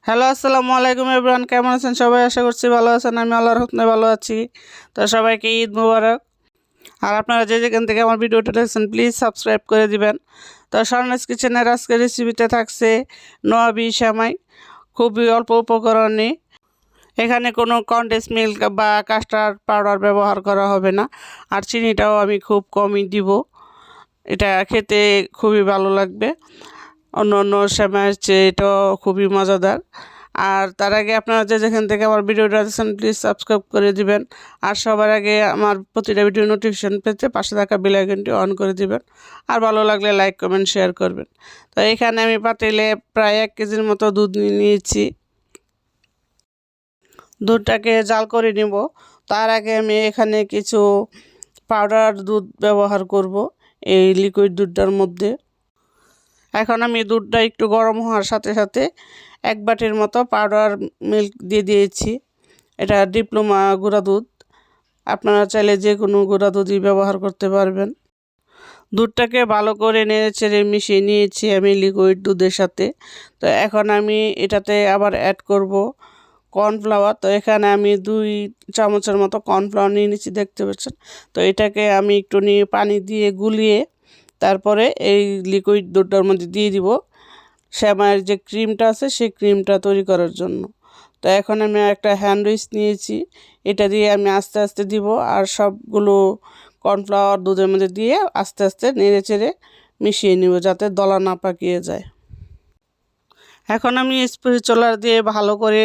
Hello, আসসালামু আলাইকুম everyone. কেমন আছেন সবাই? আশা করছি ভালো আছেন। আমি আল্লাহর রহমতে ভালো আছি। তো সবাইকে ঈদ মুবারক। আর আপনারা যে যেখান থেকে আমার ভিডিওটা দেখছেন প্লিজ সাবস্ক্রাইব করে দিবেন। তো স্বর্ণেস কিচেনের আজকের রেসিপিতে থাকছে নওয়াবি সেমাই, খুবই অল্প উপকরণে। এখানে কোনো কনডেন্স মিল্ক বা কাস্টার্ড পাউডার ব্যবহার করা হবে না। আর চিনিটাও আমি খুব কমই দিব। এটা খেতে খুবই ভালো লাগবে। অন্য অন্য সেমাইয়ের চেয়ে এটাও খুবই মজাদার। আর তার আগে আপনারা যে যেখান থেকে আমার ভিডিওটা দেখছেন প্লিজ সাবস্ক্রাইব করে দিবেন। আর সবার আগে আমার প্রতিটা ভিডিও নোটিফিকেশন পেতে পাশে থাকা বেল আইকনটি অন করে দিবেন। আর ভালো লাগলে লাইক কমেন্ট শেয়ার করবেন। তো এখানে আমি পাতিলে প্রায় 1 কেজির মতো দুধ নিয়েছি। দুধটাকে জাল করে নিব। তার আগে আমি এখানে কিছু পাউডার দুধ ব্যবহার করব এই লিকুইড দুধটার মধ্যে। এখন আমি দুধটা একটু গরম হওয়ার সাথে সাথে 1 বাটির মতো পাউডার মিল্ক দিয়ে দিয়েছি। এটা ডিপ্লোমা গুঁড়া দুধ, আপনারা চাইলে যে কোনো গুঁড়া দুধই ব্যবহার করতে পারবেন। দুধটাকে ভালো করে নেড়েচেড়ে মিশিয়ে নিয়েছি আমি লিকুইড দুধের সাথে। তো এখন আমি এটাতে আবার অ্যাড করব কর্নফ্লাওয়ার। তো এখানে আমি 2 চামচের মতো কর্নফ্লাওয়ার নিয়ে নিচ্ছি, দেখতে পাচ্ছেন। তো এটাকে আমি একটু নিয়ে পানি দিয়ে গুলিয়ে তারপরে এই লিকুইড দুধটার মধ্যে দিয়ে দিব সেমাইয়ের যে ক্রিমটা আছে সেই ক্রিমটা তৈরি করার জন্য। তো এখন আমি একটা হ্যান্ড উইচ নিয়েছি, এটা দিয়ে আমি আস্তে আস্তে দিব। আর সবগুলো কর্নফ্লাওয়ার দুধের মধ্যে দিয়ে আস্তে আস্তে নেড়ে চেড়ে মিশিয়ে নিব যাতে দলা না পাকিয়ে যায়। এখন আমি স্প্যাচুলা দিয়ে ভালো করে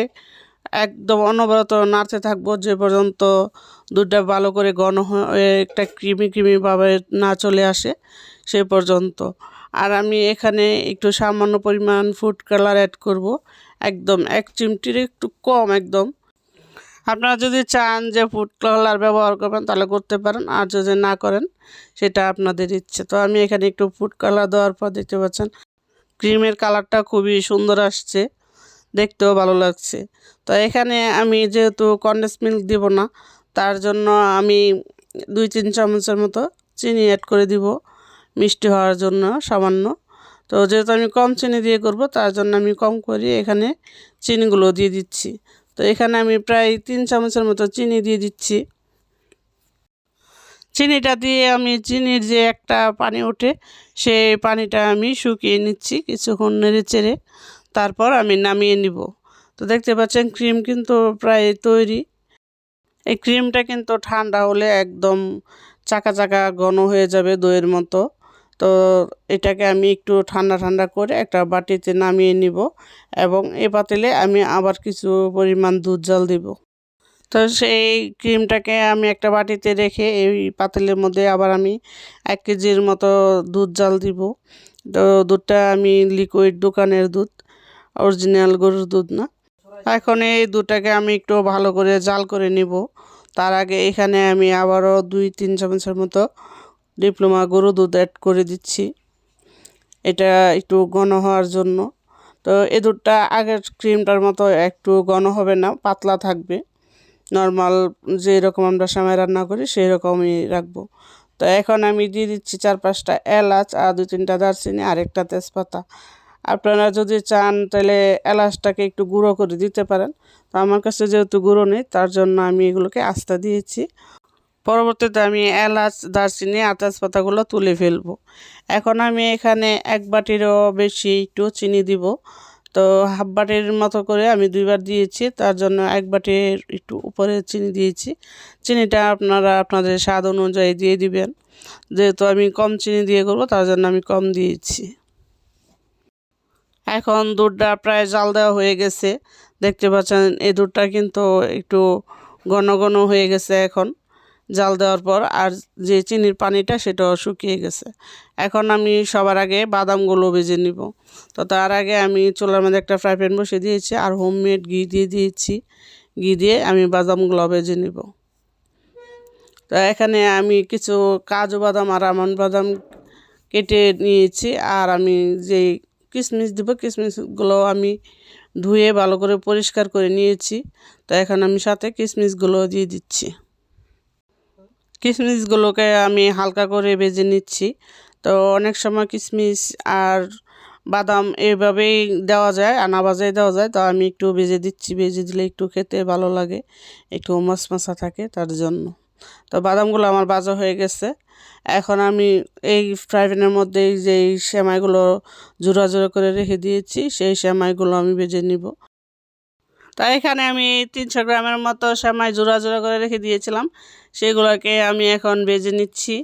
একদম অনবরত নাড়তে থাকবো যে পর্যন্ত দুধটা ভালো করে ঘন হয়ে একটা ক্রিমি ভাবে না চলে আসে সে পর্যন্ত। আর আমি এখানে একটু সামান্য পরিমাণ ফুড কালার অ্যাড করব, একদম 1 চিমটির একটু কম একদম। আপনারা যদি চান যে ফুড কালার ব্যবহার করবেন তাহলে করতে পারেন, আর যদি না করেন সেটা আপনাদের ইচ্ছে। তো আমি এখানে একটু ফুড কালার দেওয়ার পর দেখতে পাচ্ছেন ক্রিমের কালারটা খুবই সুন্দর আসছে, দেখতেও ভালো লাগছে। তো এখানে আমি যেহেতু কনডেন্স মিল্ক দিব না, তার জন্য আমি 2-3 চামচের মতো চিনি অ্যাড করে দিব মিষ্টি হওয়ার জন্য সামান্য। তো যেহেতু আমি কম চিনি দিয়ে করব তার জন্য আমি কম করে এখানে চিনিগুলো দিয়ে দিচ্ছি। তো এখানে আমি প্রায় 3 চামচের মতো চিনি দিয়ে দিচ্ছি। চিনিটা দিয়ে আমি চিনির যে একটা পানি ওঠে সেই পানিটা আমি শুকিয়ে নিচ্ছি কিছুক্ষণ নেড়ে চেড়ে, তারপর আমি নামিয়ে নিব। তো দেখতে পাচ্ছেন ক্রিম কিন্তু প্রায় তৈরি। এই ক্রিমটা কিন্তু ঠান্ডা হলে একদম চাকা চাকা ঘন হয়ে যাবে দইয়ের মতো। তো এটাকে আমি একটু ঠান্ডা করে একটা বাটিতে নামিয়ে নিব এবং এই পাতিলে আমি আবার কিছু পরিমাণ দুধ জাল দিব। তো সেই ক্রিমটাকে আমি একটা বাটিতে রেখে এই পাতিলের মধ্যে আবার আমি 1 কেজির মতো দুধ জাল দিব। তো দুধটা আমি লিকুইড দোকানের দুধ, অরিজিনাল গরুর দুধ না। এখন এই দুধটাকে আমি একটু ভালো করে জাল করে নিব। তার আগে এখানে আমি আবারও 2-3 চামচের মতো ডিপ্লোমা গরুর দুধ অ্যাড করে দিচ্ছি, এটা একটু ঘন হওয়ার জন্য। তো এই দুধটা আগের ক্রিমটার মতো একটু ঘন হবে না, পাতলা থাকবে। নর্মাল যেরকম আমরা সেমাই রান্না করি সেই রকমই রাখবো। তো এখন আমি দিয়ে দিচ্ছি 4-5টা এলাচ আর 2-3টা দারচিনি আর একটা তেজপাতা। আপনারা যদি চান তাহলে এলাচটাকে একটু গুঁড়ো করে দিতে পারেন। তো আমার কাছে যেহেতু গুঁড়ো নেই তার জন্য আমি এগুলোকে আস্তা দিয়েছি। পরবর্তীতে আমি এলাচ দারচিনি আর তেজপাতাগুলো তুলে ফেলবো। এখন আমি এখানে 1 বাটিরও বেশি একটু চিনি দিব। তো হাফ বাটির মতো করে আমি 2বার দিয়েছি, তার জন্য 1 বাটির একটু উপরে চিনি দিয়েছি। চিনিটা আপনারা আপনাদের স্বাদ অনুযায়ী দিয়ে দিবেন, যেহেতু আমি কম চিনি দিয়ে করবো তার জন্য আমি কম দিয়েছি। এখন দুধটা প্রায় জাল দেওয়া হয়ে গেছে, দেখতে পাচ্ছেন এই দুধটা কিন্তু একটু ঘন হয়ে গেছে এখন জাল দেওয়ার পর। আর যে চিনির পানিটা সেটাও শুকিয়ে গেছে। এখন আমি সবার আগে বাদামগুলো ভেজে নিব। তো তার আগে আমি চুলার মধ্যে একটা ফ্রাই প্যান বসিয়ে দিয়েছি আর হোমমেড ঘি দিয়ে দিয়েছি। ঘি দিয়ে আমি বাদামগুলো ভেজে নিব। তো এখানে আমি কিছু কাজু বাদাম আর আমন্ড বাদাম কেটে নিয়েছি। আর আমি যেই কিশমিশ দিব কিশমিশগুলো আমি ধুয়ে ভালো করে পরিষ্কার করে নিয়েছি। তো এখন আমি সাথে কিশমিশগুলো দিয়ে দিচ্ছি। কিশমিশগুলোকে আমি হালকা করে ভেজে নিচ্ছি। তো অনেক সময় কিশমিশ আর বাদাম এইভাবেই দেওয়া যায়, আনা ভাজাই দেওয়া যায়। তো আমি একটু ভেজে দিচ্ছি, ভেজে দিলে একটু খেতে ভালো লাগে, একটু মশমশা থাকে তার জন্য। তো বাদামগুলো আমার ভাজা হয়ে গেছে। এখন আমি এই ফ্রাই প্যানের মধ্যে যেই সেমাইগুলো জোড়া জোড়া করে রেখে দিয়েছি সেই সেমাইগুলো আমি ভেজে নিব। তাই এখানে আমি 300 গ্রামের মতো সেমাই জোড়া জোড়া করে রেখে দিয়েছিলাম, সেগুলোকে আমি এখন ভেজে নিচ্ছি।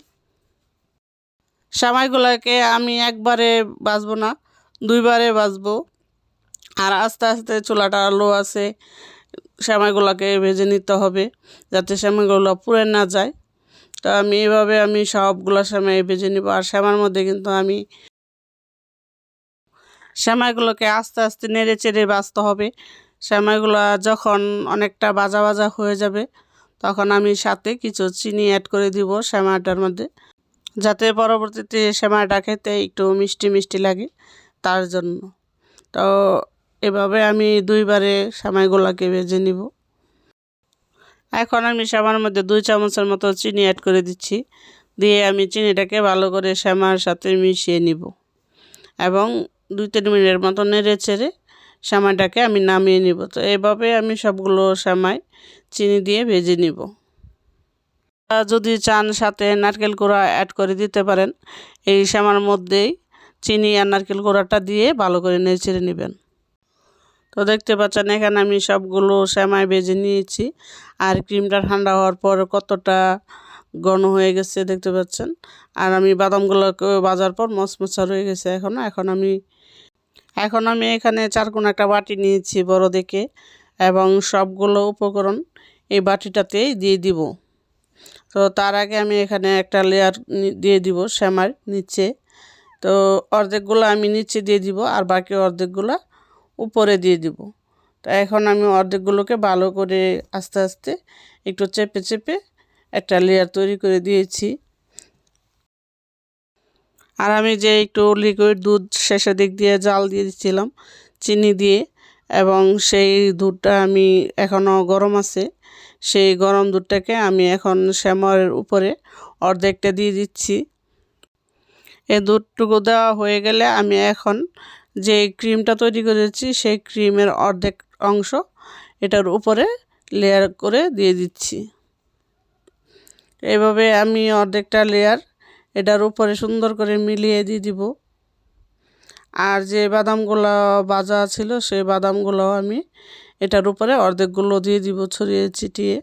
সেমাইগুলোকে আমি একবারে ভাজবো না, দুইবারে ভাজবো। আর আস্তে আস্তে চুলাটা লো আছে সেমাইগুলোকে ভেজে নিতে হবে যাতে সেমাইগুলো পুড়ে না যায়। তো আমি এইভাবে সবগুলো সেমাই ভেজে নিব। আর সেমাইয়ের মধ্যে কিন্তু আমি সেমাইগুলোকে আস্তে আস্তে নেড়ে চেড়ে ভাজতে হবে। সেমাইগুলো যখন অনেকটা ভাজা ভাজা হয়ে যাবে তখন আমি সাথে কিছু চিনি অ্যাড করে দিব সেমাইটার মধ্যে, যাতে পরবর্তীতে সেমাইটা খেতে একটু মিষ্টি মিষ্টি লাগে তার জন্য। তো এভাবে আমি দুইবারে সেমাইগুলোকে ভেজে নিব। এখন আমি সেমাইয়ের মধ্যে 2 চামচের মতো চিনি অ্যাড করে দিচ্ছি, দিয়ে আমি চিনিটাকে ভালো করে সেমাইয়ের সাথে মিশিয়ে নিব এবং 2-3 মিনিটের মতো নেড়ে চেড়ে সেমাইটাকে আমি নামিয়ে নিব। তো এইভাবে আমি সবগুলো সেমাই চিনি দিয়ে ভেজে নিব। যদি চান সাথে নারকেল কোড়া অ্যাড করে দিতে পারেন। এই সেমাইয়ের মধ্যেই চিনি আর নারকেল কোড়াটা দিয়ে ভালো করে নেড়ে চেড়ে নেবেন। তো দেখতে পাচ্ছেন এখানে আমি সবগুলো সেমাই ভেজে নিয়েছি। আর ক্রিমটা ঠান্ডা হওয়ার পর কতটা ঘন হয়ে গেছে দেখতে পাচ্ছেন। আর আমি বাদামগুলোকে ভাজার পর মচমচা রয়ে গেছে এখন আমি এখানে 4 কোণ একটা বাটি নিয়েছি বড় দেখে, এবং সবগুলো উপকরণ এই বাটিটাতেই দিয়ে দিব। তো তার আগে আমি এখানে একটা লেয়ার দিয়ে দিব সেমাইয়ের নিচে। তো অর্ধেকগুলো আমি নিচে দিয়ে দিব আর বাকি অর্ধেকগুলো উপরে দিয়ে দিব। তো এখন আমি অর্ধেকগুলোকে ভালো করে আস্তে আস্তে একটু চেপে চেপে একটা লেয়ার তৈরি করে দিয়েছি। আর আমি যে একটু লিকুইড দুধ শেষের দিক দিয়ে জাল দিয়ে দিচ্ছিলাম চিনি দিয়ে, এবং সেই দুধটা আমি এখনও গরম আছে, সেই গরম দুধটাকে আমি এখন সেমাইয়ের উপরে অর্ধেকটা দিয়ে দিচ্ছি। এই দুধটুকু দেওয়া হয়ে গেলে আমি এখন যে ক্রিমটা তৈরি করেছি সেই ক্রিমের অর্ধেক অংশ এটার উপরে লেয়ার করে দিয়ে দিচ্ছি। এইভাবে আমি অর্ধেকটা লেয়ার এটার উপরে সুন্দর করে মিলিয়ে দিয়ে দিব। আর যে বাদামগুলো ভাজা ছিল সেই বাদামগুলো আমি এটার উপরে অর্ধেকগুলো দিয়ে দিব ছড়িয়ে ছিটিয়ে।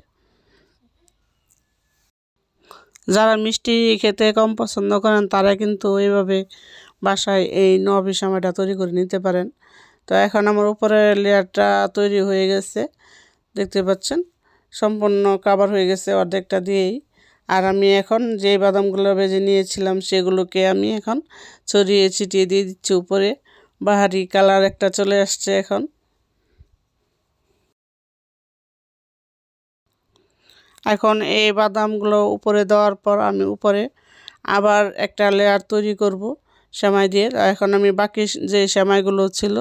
যারা মিষ্টি খেতে কম পছন্দ করেন তারা কিন্তু এইভাবে বাসায় এই নবাবী সেমাইটা তৈরি করে নিতে পারেন। তো এখন আমার উপরে লেয়ারটা তৈরি হয়ে গেছে দেখতে পাচ্ছেন, সম্পূর্ণ কভার হয়ে গেছে অর্ধেকটা দিয়েই। আর আমি এখন যে বাদামগুলো ভেজে নিয়েছিলাম সেগুলোকে আমি এখন ছড়িয়ে ছিটিয়ে দিয়ে দিচ্ছি উপরে। বাহারি কালার একটা চলে আসছে এখন। এখন এই বাদামগুলো উপরে দেওয়ার পর আমি উপরে আবার একটা লেয়ার তৈরি করব সেমাই দিয়ে। এখন আমি বাকি যে সেমাইগুলো ছিল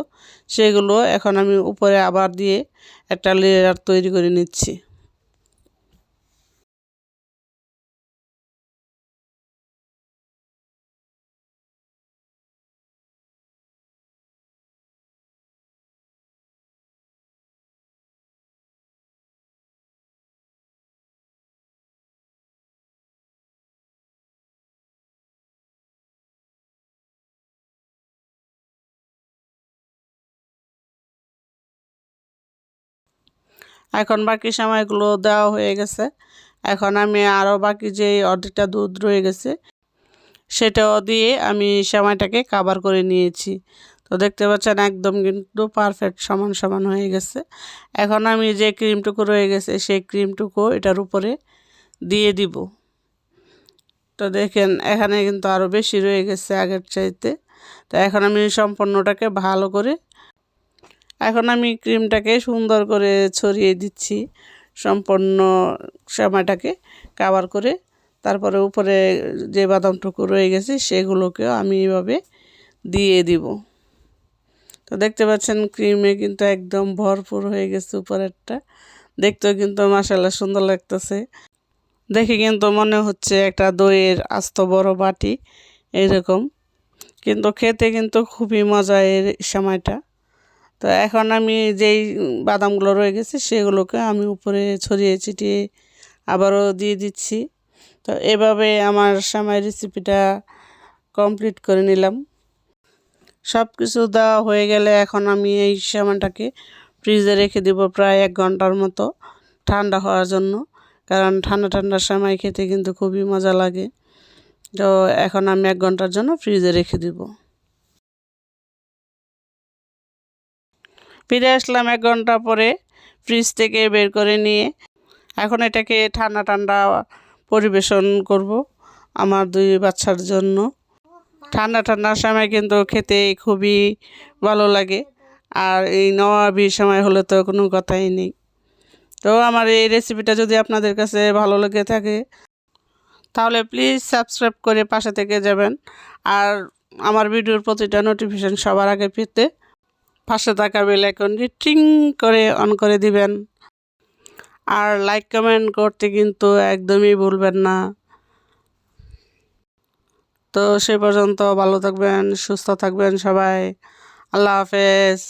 সেগুলো এখন আমি উপরে আবার দিয়ে একটা লেয়ার তৈরি করে নিচ্ছি। এখন বাকি সেমাইগুলো দেওয়া হয়ে গেছে। এখন আমি আরও বাকি যে অর্ধেকটা দুধ রয়ে গেছে সেটাও দিয়ে আমি সেমাইটাকে কভার করে নিয়েছি। তো দেখতে পাচ্ছেন একদম কিন্তু পারফেক্ট সমান সমান হয়ে গেছে। এখন আমি যে ক্রিমটুকু রয়ে গেছে সেই ক্রিমটুকু এটার উপরে দিয়ে দিব। তো দেখেন এখানে কিন্তু আরও বেশি রয়ে গেছে আগের চাইতে। তো এখন আমি সম্পূর্ণটাকে ভালো করে ক্রিমটাকে সুন্দর করে ছড়িয়ে দিচ্ছি সম্পূর্ণ সেমাইটাকে কভার করে। তারপরে উপরে যে বাদামটুকু রয়ে গেছে সেগুলোকেও আমি এইভাবে দিয়ে দিব। তো দেখতে পাচ্ছেন ক্রিমে কিন্তু একদম ভরপুর হয়ে গেছে উপরেরটা, দেখতেও কিন্তু মাশাআল্লাহ সুন্দর লাগতেছে। দেখে কিন্তু মনে হচ্ছে একটা দইয়ের আস্ত বড় বাটি এইরকম, কিন্তু খেতে কিন্তু খুবই মজা এর সময়টা। তো এখন আমি যেই বাদামগুলো রয়ে গেছে সেগুলোকে আমি উপরে ছড়িয়ে ছিটিয়ে আবারও দিয়ে দিচ্ছি। তো এভাবে আমার সেমাই রেসিপিটা কমপ্লিট করে নিলাম। সব কিছু দেওয়া হয়ে গেলে এখন আমি এই সেমাইটাকে ফ্রিজে রেখে দেব প্রায় 1 ঘন্টার মতো ঠান্ডা হওয়ার জন্য, কারণ ঠান্ডা ঠান্ডা সেমাই খেতে কিন্তু খুবই মজা লাগে। তো এখন আমি 1 ঘন্টার জন্য ফ্রিজে রেখে দেব। ফিরে আসলাম 1 ঘন্টা পরে ফ্রিজ থেকে বের করে নিয়ে। এখন এটাকে ঠান্ডা ঠান্ডা পরিবেশন করব আমার 2 বাচ্চার জন্য। ঠান্ডা ঠান্ডা সেমাই কিন্তু খেতে খুবই ভালো লাগে, আর এই নওয়াবি সেমাই হলে তো কোনো কথাই নেই। তো আমার এই রেসিপিটা যদি আপনাদের কাছে ভালো লেগে থাকে তাহলে প্লিজ সাবস্ক্রাইব করে পাশে থেকে যাবেন, আর আমার ভিডিওর প্রতিটা নোটিফিকেশন সবার আগে পেতে পাশে থাকা বেল আইকনটি টিং করে অন করে দিবেন। আর লাইক কমেন্ট করতে কিন্তু একদমই ভুলবেন না। তো সে পর্যন্ত ভালো থাকবেন, সুস্থ থাকবেন সবাই। আল্লাহ হাফেজ।